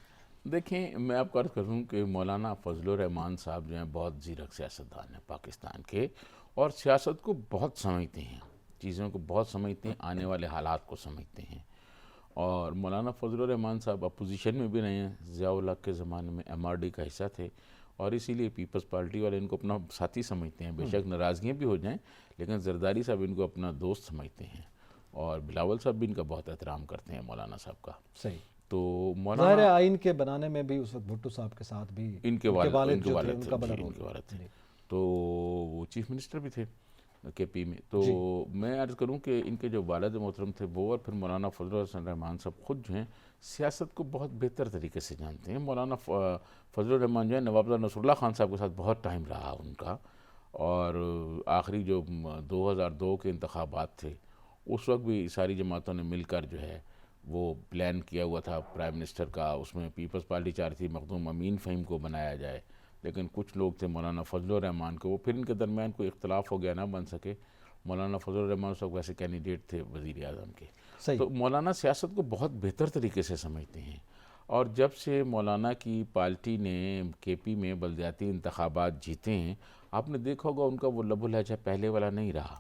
دیکھیں میں آپ کو عرض کروں کہ مولانا فضل الرحمان صاحب جو ہیں بہت زیرک سیاستدان ہیں پاکستان کے، اور سیاست کو بہت سمجھتے ہیں، چیزوں کو بہت سمجھتے ہیں، آنے والے حالات کو سمجھتے ہیں۔ اور مولانا فضل الرحمان صاحب اپوزیشن میں بھی رہے ہیں، ضیاء الحق کے زمانے میں ایم آر ڈی کا حصہ تھے، اور اسی لیے پیپلز پارٹی والے ان کو اپنا ساتھی سمجھتے ہیں، بے شک ناراضگیاں بھی ہو جائیں لیکن زرداری صاحب ان کو اپنا دوست سمجھتے ہیں، اور بلاول صاحب بھی ان کا بہت احترام کرتے ہیں مولانا صاحب کا۔ صحیح، تو ظاہر مولانا ہے آئین کے بنانے میں بھی اس وقت بھٹو صاحب کے ساتھ بھی ان کے والد جو تھے ان کا بڑا ان رول کے والد تھے، جی۔ تو وہ چیف منسٹر بھی تھے کے پی میں۔ تو میں عرض کروں کہ ان کے جو والد محترم تھے وہ، اور پھر مولانا فضل الرحمان صاحب خود جو ہیں سیاست کو بہت بہتر طریقے سے جانتے ہیں۔ مولانا فضل الرحمان جو ہے نواب نصر اللہ خان صاحب کے ساتھ بہت ٹائم رہا ان کا، اور آخری جو 2002 کے انتخابات تھے اس وقت بھی ساری جماعتوں نے مل کر جو ہے وہ پلان کیا ہوا تھا پرائم منسٹر کا، اس میں پیپلز پارٹی چاہ رہی تھی مخدوم امین فہیم کو بنایا جائے، لیکن کچھ لوگ تھے مولانا فضل الرحمان کو، وہ پھر ان کے درمیان کوئی اختلاف ہو گیا، نہ بن سکے۔ مولانا فضل الرحمان صاحب ویسے کینڈیڈیٹ تھے وزیر اعظم کے۔ تو مولانا سیاست کو بہت بہتر طریقے سے سمجھتے ہیں، اور جب سے مولانا کی پارٹی نے کے پی میں بلدیاتی انتخابات جیتے ہیں، آپ نے دیکھا ہوگا ان کا وہ لب و لہجہ پہلے والا نہیں رہا،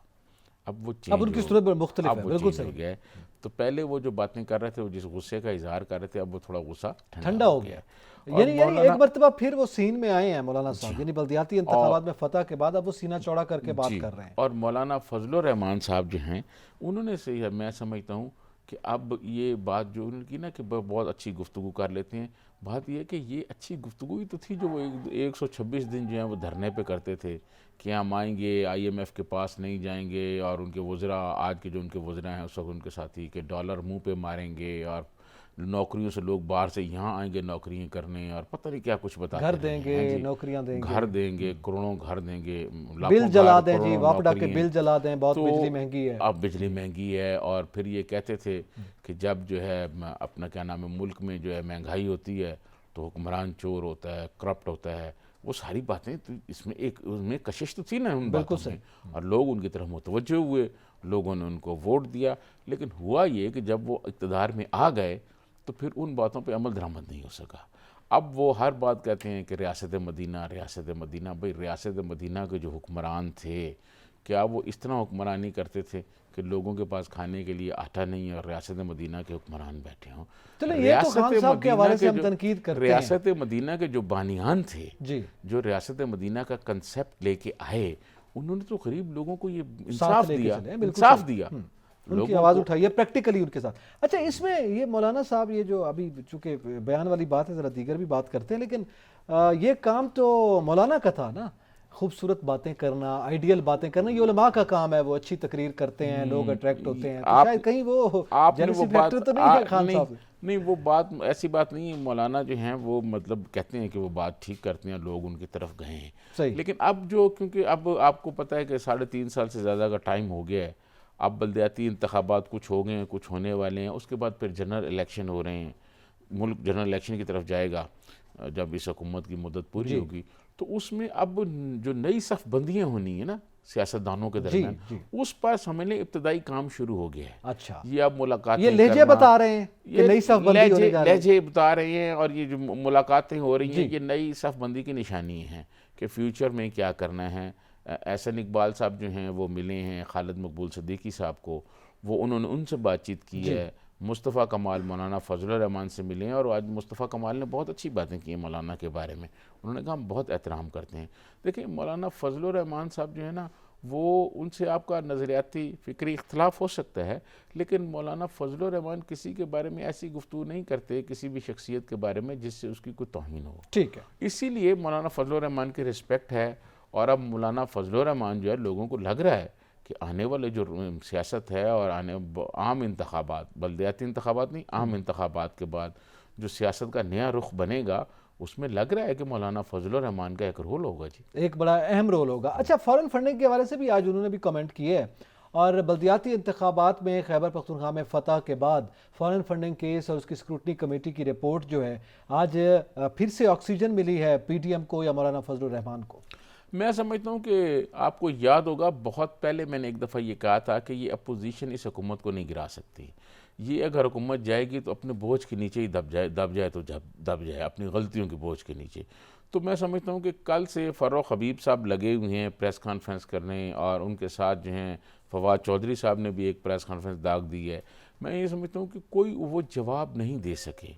اب وہ اب ان کی صورت مختلف ہے، بالکل ہو صحیح گیا ہے۔ تو پہلے وہ جو باتیں کر رہے تھے، وہ جس غصے کا اظہار کر رہے تھے، اب وہ تھوڑا غصہ ٹھنڈا ہو گیا۔ یعنی ایک مرتبہ پھر وہ سین میں آئے ہیں مولانا صاحب، یعنی بلدیاتی انتخابات میں فتح کے بعد اب وہ سینہ چوڑا کر کے بات کر رہے ہیں۔ اور مولانا فضل الرحمان صاحب جو ہیں انہوں نے میں سمجھتا ہوں کہ اب یہ بات جو انہوں نے کی نا کہ بہت اچھی گفتگو کر لیتے ہیں، بات یہ ہے کہ یہ اچھی گفتگو ہی تو تھی جو وہ 126 دن جو ہیں وہ دھرنے پہ کرتے تھے کہ ہم آئیں گے، آئی ایم ایف کے پاس نہیں جائیں گے، اور ان کے وزراء آج کے جو ان کے وزراء ہیں اس وقت ان کے ساتھی کہ ڈالر منہ پہ ماریں گے، اور نوکریوں سے لوگ باہر سے یہاں آئیں گے نوکریاں کرنے، اور پتہ نہیں کیا کچھ بتاتے گھر دیں گے، نوکریاں دیں گے، گھر دیں گے، کروڑوں گھر دیں گے، بل جلا دیں جی، واپڈا کے بل جلا دیں، بہت بجلی مہنگی ہے، اب بجلی مہنگی ہے، اور پھر یہ کہتے تھے کہ جب جو ہے اپنا کیا نام ہے ملک میں جو ہے مہنگائی ہوتی ہے تو حکمران چور ہوتا ہے، کرپٹ ہوتا ہے، وہ ساری باتیں تو اس میں کشش تو تھی نا ان باتوں میں، اور لوگ ان کی طرف متوجہ ہوئے، لوگوں نے ان کو ووٹ دیا، لیکن ہوا یہ کہ جب وہ اقتدار میں آ گئے تو پھر ان باتوں پہ عمل درآمد نہیں ہو سکا۔ اب وہ ہر بات کہتے ہیں کہ ریاست مدینہ، ریاست مدینہ، بھئی ریاست مدینہ کے جو حکمران تھے کیا وہ اس طرح حکمرانی کرتے تھے کہ لوگوں کے پاس کھانے کے لیے آٹا نہیں ہے اور ریاست مدینہ کے حکمران بیٹھے ہوں؟ ریاست مدینہ کے جو بانیان تھے، جو ریاست مدینہ کا کنسیپٹ لے کے آئے، انہوں نے تو غریب لوگوں کو یہ انصاف دیا، ان کی آواز اٹھائی ہے پریکٹیکلی ان کے ساتھ۔ اچھا، اس میں یہ مولانا صاحب یہ جو ابھی چونکہ بیان والی بات ہے، ذرا دیگر بھی بات کرتے ہیں، لیکن یہ کام تو مولانا کا تھا نا، خوبصورت باتیں کرنا، آئیڈیل باتیں کرنا، یہ علماء کا کام ہے، وہ اچھی تقریر کرتے ہیں، لوگ اٹریکٹ ہوتے ہیں، تو شاید کہیں وہ جیلسی فیکٹر تو نہیں ہے خان صاحب؟ نہیں، وہ بات ایسی بات نہیں ہے، مولانا جو ہیں وہ مطلب کہتے ہیں کہ وہ بات ٹھیک کرتے ہیں، لوگ ان کی طرف گئے ہیں صحیح. لیکن اب کیونکہ اب آپ کو پتہ ہے کہ 3.5 سال سے زیادہ کا ٹائم ہو گیا ہے، اب بلدیاتی انتخابات کچھ ہو گئے ہیں، کچھ ہونے والے ہیں، اس کے بعد پھر جنرل الیکشن ہو رہے ہیں، ملک جنرل الیکشن کی طرف جائے گا جب اس حکومت کی مدت پوری ہوگی، تو اس میں اب جو نئی صف بندیاں ہونی ہیں نا سیاستدانوں کے درمیان، اس پر سمجھ لیں ابتدائی کام شروع ہو گیا ہے. اچھا، یہ اب ملاقاتیں یہ لہجے بتا رہے ہیں کہ نئی صف بندی ہونے جا رہی ہے، لہجے بتا رہے ہیں، اور یہ جو ملاقاتیں ہو رہی ہیں یہ نئی صف بندی کی نشانی ہیں کہ فیوچر میں کیا کرنا ہے. احسن اقبال صاحب جو ہیں وہ ملے ہیں خالد مقبول صدیقی صاحب کو، وہ انہوں نے ان سے بات چیت کی ہے. مصطفیٰ کمال مولانا فضل الرحمان سے ملے ہیں، اور آج مصطفیٰ کمال نے بہت اچھی باتیں کی ہیں مولانا کے بارے میں. انہوں نے کہا ہم بہت احترام کرتے ہیں. دیکھیں مولانا فضل الرحمان صاحب جو ہے نا، وہ ان سے آپ کا نظریاتی فکری اختلاف ہو سکتا ہے، لیکن مولانا فضل الرحمان کسی کے بارے میں ایسی گفتگو نہیں کرتے کسی بھی شخصیت کے بارے میں جس سے اس کی کوئی توہین ہو. ٹھیک ہے، اسی لیے مولانا فضل الرحمان کی رسپیکٹ ہے. اور اب مولانا فضل الرحمان جو ہے لوگوں کو لگ رہا ہے کہ آنے والے جو سیاست ہے اور عام انتخابات، بلدیاتی انتخابات نہیں، عام انتخابات کے بعد جو سیاست کا نیا رخ بنے گا، اس میں لگ رہا ہے کہ مولانا فضل الرحمان کا ایک رول ہوگا. جی، ایک بڑا اہم رول ہوگا. اچھا، فارن فنڈنگ کے حوالے سے بھی آج انہوں نے بھی کمنٹ کیے ہے، اور بلدیاتی انتخابات میں خیبر پختونخوا میں فتح کے بعد فارن فنڈنگ کیس اور اس کی اسکروٹنی کمیٹی کی رپورٹ جو ہے، آج پھر سے آکسیجن ملی ہے پی ڈی ایم کو یا مولانا فضل الرحمان کو. میں سمجھتا ہوں کہ آپ کو یاد ہوگا بہت پہلے میں نے ایک دفعہ یہ کہا تھا کہ یہ اپوزیشن اس حکومت کو نہیں گرا سکتی. یہ اگر حکومت جائے گی تو اپنے بوجھ کے نیچے ہی دب جائے تو دب جائے اپنی غلطیوں کے بوجھ کے نیچے. تو میں سمجھتا ہوں کہ کل سے فروخ حبیب صاحب لگے ہوئے ہیں پریس کانفرنس کرنے، اور ان کے ساتھ جو ہیں فواد چودھری صاحب نے بھی ایک پریس کانفرنس داغ دی ہے. میں یہ سمجھتا ہوں کہ کوئی وہ جواب نہیں دے سکے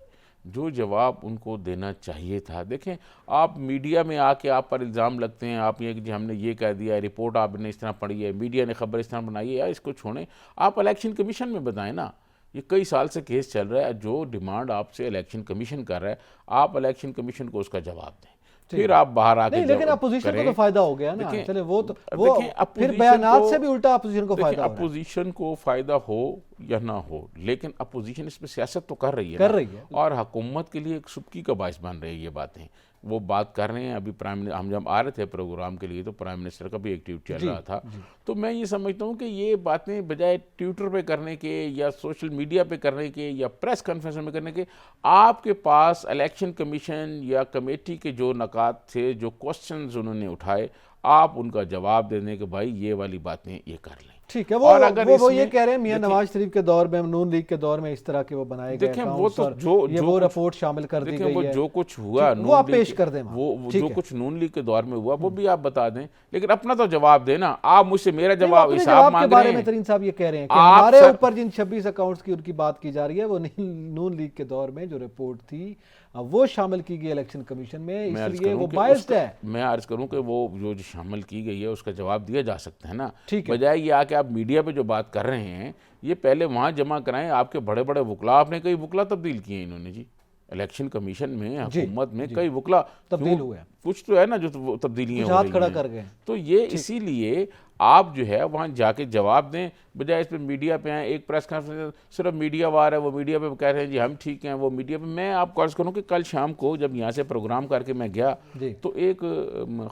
جو جواب ان کو دینا چاہیے تھا. دیکھیں، آپ میڈیا میں آ کے آپ پر الزام لگتے ہیں، آپ یہ کہ ہم نے یہ کہہ دیا ہے، رپورٹ آپ نے اس طرح پڑھی ہے، میڈیا نے خبر اس طرح بنائی ہے، یا اس کو چھوڑیں. آپ الیکشن کمیشن میں بتائیں نا. یہ کئی سال سے کیس چل رہا ہے، جو ڈیمانڈ آپ سے الیکشن کمیشن کر رہا ہے، آپ الیکشن کمیشن کو اس کا جواب دیں، پھر آپ باہر آ کے نہیں. لیکن اپوزیشن کو تو فائدہ ہو گیا نا. چلے وہ پھر بیانات سے بھی الٹا اپوزیشن کو فائدہ ہو رہا ہے. اپوزیشن کو فائدہ ہو یا نہ ہو، لیکن اپوزیشن اس میں سیاست تو کر رہی ہے اور حکومت کے لیے ایک سبکی کا باعث بن رہی ہے. یہ باتیں وہ بات کر رہے ہیں. ابھی ہم جب آ رہے تھے پروگرام کے لیے تو پرائم منسٹر کا بھی ایک ٹویٹ چل رہا تھا. تو میں یہ سمجھتا ہوں کہ یہ باتیں بجائے ٹویٹر پہ کرنے کے یا سوشل میڈیا پہ کرنے کے یا پریس کانفرنس میں کرنے کے، آپ کے پاس الیکشن کمیشن یا کمیٹی کے جو نکات تھے، جو کوسچنز انہوں نے اٹھائے، آپ ان کا جواب دے دیں کہ بھائی یہ والی باتیں یہ کر لیں. ٹھیک ہے. وہ یہ کہہ رہے ہیں میاں نواز شریف کے دور میں، نون لیگ کے دور میں اس طرح کے وہ بنائے گئے اکاؤنٹس، اور یہ وہ رپورٹ شامل کر دی گئی ہے. جو کچھ ہوا وہ آپ پیش کر دیں، وہ جو کچھ نون لیگ کے دور میں ہوا وہ بھی آپ بتا دیں، لیکن اپنا تو جواب دینا. آپ مجھ سے میرا جواب حساب مانگ رہے ہیں. بارے میں ترین صاحب یہ کہہ رہے ہیں کہ ہمارے اوپر جن 26 اکاؤنٹس کی ان کی بات کی جا رہی ہے، وہ نون لیگ کے دور میں جو رپورٹ تھی وہ شامل کی گئی الیکشن کمیشن میں، اس لیے وہ بائسڈ ہے. میں عرض کروں کہ وہ جو شامل کی گئی ہے اس کا جواب دیا جا سکتا ہے نا. بجائے یہ آ کے آپ میڈیا پہ جو بات کر رہے ہیں، یہ پہلے وہاں جمع کرائیں. آپ کے بڑے بڑے وکلا، آپ نے کئی وکلا تبدیل کیے ہیں انہوں نے. جی، الیکشن کمیشن میں حکومت میں کئی وکلا تبدیل ہوئے ہیں. کچھ تو ہے نا جو تبدیلیاں ہو رہی ہیں. تو یہ اسی لیے آپ جو ہے وہاں جا کے جواب دیں، بجائے اس پہ میڈیا پہ آئیں. ایک پریس کانفرنس صرف میڈیا وار ہے، وہ میڈیا پہ کہہ رہے ہیں جی ہم ٹھیک ہیں. وہ میڈیا پہ میں آپ کو عرض کروں کہ کل شام کو جب یہاں سے پروگرام کر کے میں گیا تو ایک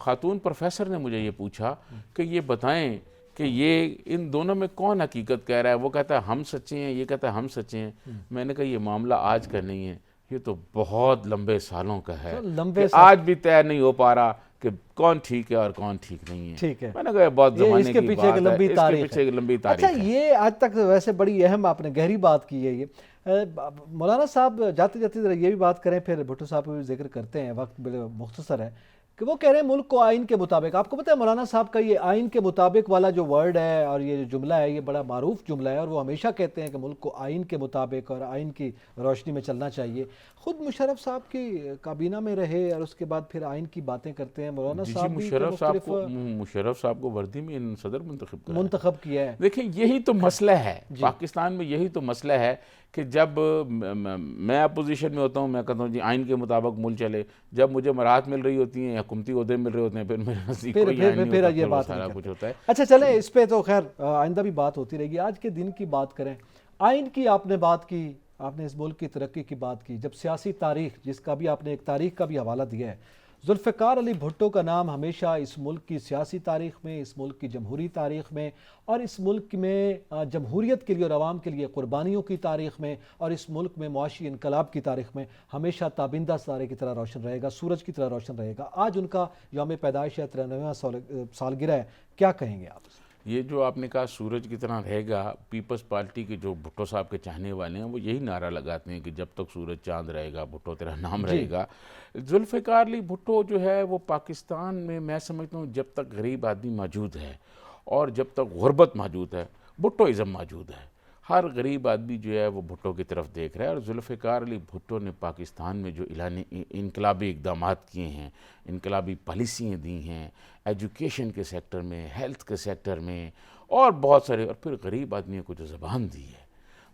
خاتون پروفیسر نے مجھے یہ پوچھا کہ یہ بتائیں کہ یہ ان دونوں میں کون حقیقت کہہ رہا ہے. وہ کہتا ہے ہم سچے ہیں، یہ کہتا ہے ہم سچے ہیں. میں نے کہا یہ معاملہ آج کا نہیں ہے، یہ تو بہت لمبے سالوں کا ہے. آج بھی طے نہیں ہو پا رہا کہ کون ٹھیک ہے اور کون ٹھیک نہیں ہے. ٹھیک ہے، میں نے کہا بہت زمانے کی بات ہے، اس کے پیچھے ایک لمبی تاریخ ہے. اچھا، یہ آج تک ویسے بڑی اہم آپ نے گہری بات کی ہے. یہ مولانا صاحب جاتے جاتے ذرا یہ بھی بات کریں، پھر بھٹو صاحب کو بھی ذکر کرتے ہیں، وقت بڑے مختصر ہے، کہ وہ کہہ رہے ہیں ملک کو آئین کے مطابق. آپ کو پتہ ہے مولانا صاحب کا یہ آئین کے مطابق والا جو ورڈ ہے اور یہ جو جملہ ہے، یہ بڑا معروف جملہ ہے، اور وہ ہمیشہ کہتے ہیں کہ ملک کو آئین کے مطابق اور آئین کی روشنی میں چلنا چاہیے. خود مشرف صاحب کی کابینہ میں رہے اور اس کے بعد پھر آئین کی باتیں کرتے ہیں. مولانا صاحب بھی مشرف صاحب کو وردی میں صدر منتخب کیا ہے. دیکھیں، یہی تو مسئلہ ہے پاکستان میں، یہی تو مسئلہ ہے کہ جب میں اپوزیشن میں ہوتا ہوں میں کہتا ہوں جی آئین کے مطابق ملک چلے، جب مجھے مراحت مل رہی ہوتی ہیں، حکومتی عہدے مل رہے ہوتے ہیں، پھر میرے نزدیک کوئی آئین نہیں ہوتا، یہ پھر وہ بات سارا کچھ ہوتا ہے۔ اچھا چلیں اس پہ تو خیر آئندہ بھی بات ہوتی رہے گی، آج کے دن کی بات کریں۔ آئین کی آپ نے بات کی، آپ نے اس ملک کی ترقی کی بات کی، جب سیاسی تاریخ جس کا بھی آپ نے ایک تاریخ کا بھی حوالہ دیا ہے، ذوالفقار علی بھٹو کا نام ہمیشہ اس ملک کی سیاسی تاریخ میں، اس ملک کی جمہوری تاریخ میں، اور اس ملک میں جمہوریت کے لیے اور عوام کے لیے قربانیوں کی تاریخ میں، اور اس ملک میں معاشی انقلاب کی تاریخ میں ہمیشہ تابندہ ستارے کی طرح روشن رہے گا، سورج کی طرح روشن رہے گا۔ آج ان کا یوم پیدائش ہے، 93واں سالگرہ ہے، کیا کہیں گے آپ؟ یہ جو آپ نے کہا سورج کی طرح رہے گا، پیپلز پارٹی کے جو بھٹو صاحب کے چاہنے والے ہیں وہ یہی نعرہ لگاتے ہیں کہ جب تک سورج چاند رہے گا بھٹو تیرا نام رہے گا۔ ذوالفقار علی بھٹو جو ہے وہ پاکستان میں سمجھتا ہوں جب تک غریب آدمی موجود ہے اور جب تک غربت موجود ہے، بھٹو ازم موجود ہے۔ ہر غریب آدمی جو ہے وہ بھٹو کی طرف دیکھ رہا ہے، اور ذوالفقار علی بھٹو نے پاکستان میں جو انقلابی اقدامات کیے ہیں، انقلابی پالیسیاں دی ہیں، ایجوکیشن کے سیکٹر میں، ہیلتھ کے سیکٹر میں، اور بہت سارے، اور پھر غریب آدمیوں کو جو زبان دی ہے،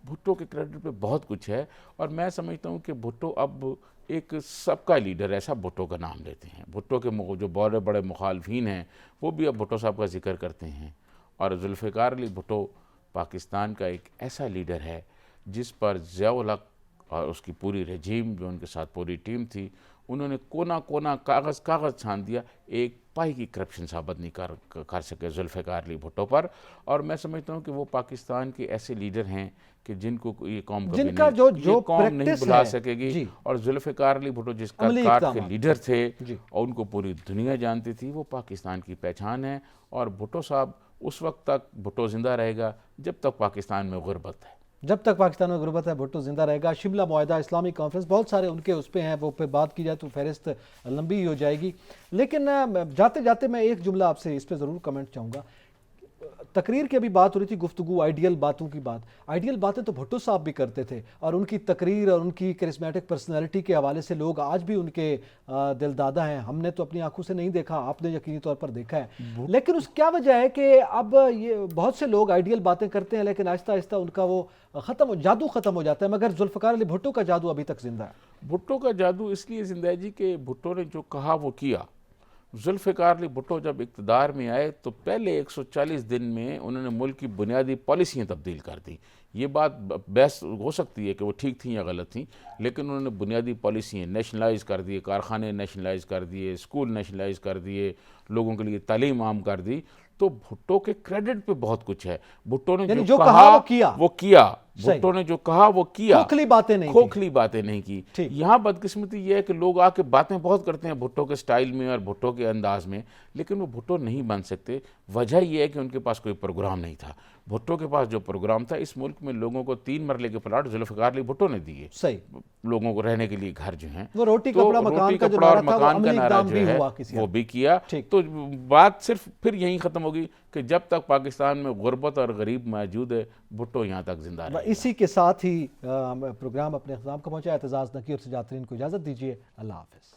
بھٹو کے کریڈٹ پہ بہت کچھ ہے۔ اور میں سمجھتا ہوں کہ بھٹو اب ایک سب کا لیڈر ایسا بھٹو کا نام لیتے ہیں۔ بھٹو کے جو بڑے بڑے مخالفین ہیں وہ بھی اب بھٹو صاحب کا ذکر کرتے ہیں، اور ذوالفقار علی بھٹو پاکستان کا ایک ایسا لیڈر ہے جس پر ضیاء الحق اور اس کی پوری رجیم جو ان کے ساتھ پوری ٹیم تھی، انہوں نے کونا کونا کاغذ چھان دیا، ایک پائی کی کرپشن ثابت نہیں کر سکے ذوالفقار علی بھٹو پر۔ اور میں سمجھتا ہوں کہ وہ پاکستان کے ایسے لیڈر ہیں کہ جن کو یہ قوم کبھی نہیں بھلا سکے گی۔ اور ذوالفقار علی بھٹو جس کا کاٹ کے لیڈر تھے اور ان کو پوری دنیا جانتی تھی، وہ پاکستان کی پہچان ہے۔ اور بھٹو صاحب اس وقت تک بھٹو زندہ رہے گا جب تک پاکستان میں غربت ہے، جب تک پاکستان میں غربت ہے بھٹو زندہ رہے گا۔ شملہ معاہدہ، اسلامی کانفرنس، بہت سارے ان کے اس پہ ہیں، وہ پہ بات کی جائے تو فہرست لمبی ہی ہو جائے گی۔ لیکن جاتے جاتے میں ایک جملہ آپ سے اس پہ ضرور کمنٹ چاہوں گا۔ تقریر کی ابھی بات ہو رہی تھی، گفتگو آئیڈیل باتوں کی بات، آئیڈیل باتیں تو بھٹو صاحب بھی کرتے تھے، اور ان کی تقریر اور ان کی کرسمیٹک پرسنالٹی کے حوالے سے لوگ آج بھی ان کے دل دادا ہیں۔ ہم نے تو اپنی آنکھوں سے نہیں دیکھا، آپ نے یقینی طور پر دیکھا ہے، لیکن اس کیا وجہ ہے کہ اب یہ بہت سے لوگ آئیڈیل باتیں کرتے ہیں لیکن آہستہ آہستہ ان کا وہ جادو ختم ہو جاتا ہے، مگر ذوالفقار علی بھٹو کا جادو ابھی تک زندہ ہے۔ بھٹو کا جادو اس لیے زندہ ہے جی کہ بھٹو نے جو کہا وہ کیا۔ ذوالفقار علی بھٹو جب اقتدار میں آئے تو پہلے 140 دن میں انہوں نے ملک کی بنیادی پالیسیاں تبدیل کر دیں۔ یہ بات بحث ہو سکتی ہے کہ وہ ٹھیک تھیں یا غلط تھیں، لیکن انہوں نے بنیادی پالیسیاں نیشنلائز کر دیے، کارخانے نیشنلائز کر دیے، اسکول نیشنلائز کر دیے، لوگوں کے لیے تعلیم عام کر دی۔ تو بھٹو کے کریڈٹ پہ بہت کچھ ہے۔ بھٹو نے جو کہا وہ کیا، بھٹو نے جو کہا وہ کیا، کھوکھلی باتیں نہیں کی۔ یہاں بدقسمتی یہ ہے کہ لوگ آ کے باتیں بہت کرتے ہیں بھٹو کے سٹائل میں اور بھٹو کے انداز میں، لیکن وہ بھٹو نہیں بن سکتے۔ وجہ یہ ہے کہ ان کے پاس کوئی پروگرام نہیں تھا۔ بھٹو کے پاس جو پروگرام تھا، اس ملک میں لوگوں کو 3 مرلے کے پلاٹ ذوالفقار علی بھٹو نے دیے، لوگوں کو رہنے کے لیے گھر جو ہیں، وہ روٹی کپڑا مکان کا نعرہ جو ہے وہ بھی کیا۔ تو بات صرف پھر یہیں ختم ہوگی کہ جب تک پاکستان میں غربت اور غریب موجود ہے، بھٹو یہاں تک زندہ رہے گا۔ اسی کے ساتھ ہی پروگرام اپنے اختتام کو پہنچا۔ اعتزاز نقی اور سجاد ترین کو اجازت دیجیے، اللہ حافظ۔